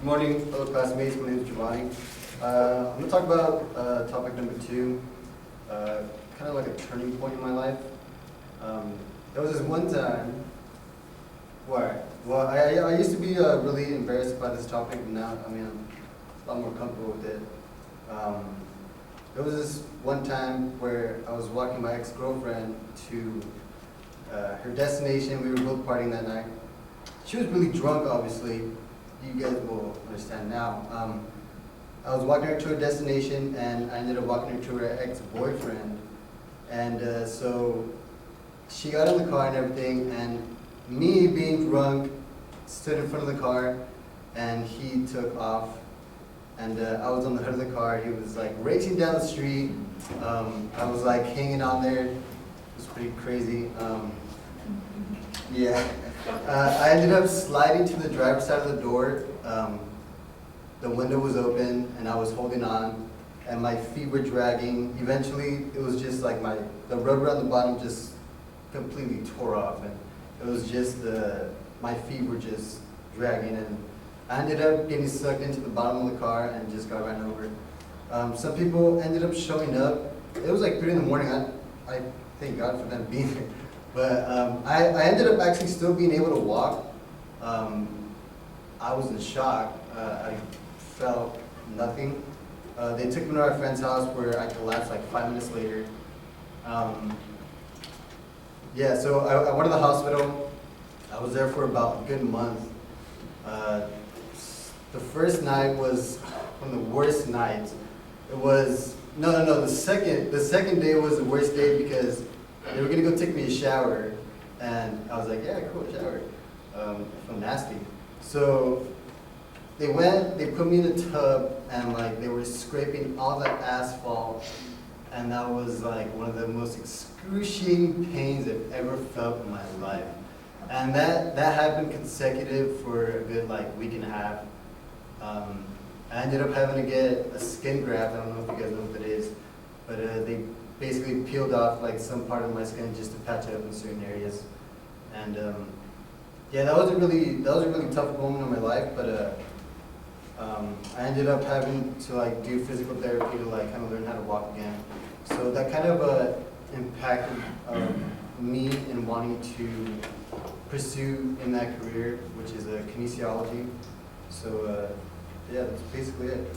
Good morning, fellow classmates. My name is Giovanni. I'm going to talk about topic number 2, kind of like a turning point in my life. There was this one time where, I used to be really embarrassed by this topic, but now, I'm a lot more comfortable with it. There was this one time where I was walking my ex-girlfriend to her destination. We were both partying that night. She was really drunk, obviously. You guys will understand now. I was walking her to her destination, and I ended up walking her to her ex-boyfriend. And so she got in the car and everything, and me, being drunk, stood in front of the car, and he took off. And I was on the hood of the car. He was like racing down the street. I was like hanging on there. It was pretty crazy. Yeah. I ended up sliding to the driver's side of the door. The window was open, and I was holding on, and my feet were dragging. Eventually, it was just like the rubber on the bottom just completely tore off, and it was just my feet were just dragging, and I ended up getting sucked into the bottom of the car and just got ran over. Some people ended up showing up. It was like 3 in the morning. I thank God for them being there. But I ended up actually still being able to walk. I was in shock. I felt nothing. They took me to our friend's house where I collapsed like 5 minutes later. Yeah, so I went to the hospital. I was there for about a good month. The first night was one of the worst nights. It was, no, the second day was the worst day because they were gonna go take me a shower, and I was like, yeah, cool, shower. I feel nasty. So they put me in a tub, and like they were scraping all the asphalt, and that was like one of the most excruciating pains I've ever felt in my life. And that happened consecutive for a good like week and a half. I ended up having to get a skin graft. I don't know if you guys know what that is, but they basically peeled off like some part of my skin just to patch it up in certain areas. And yeah, that was a really tough moment in my life. But I ended up having to like do physical therapy to like kind of learn how to walk again. So that kind of impacted me in wanting to pursue in that career, which is kinesiology. So yeah, that's basically it.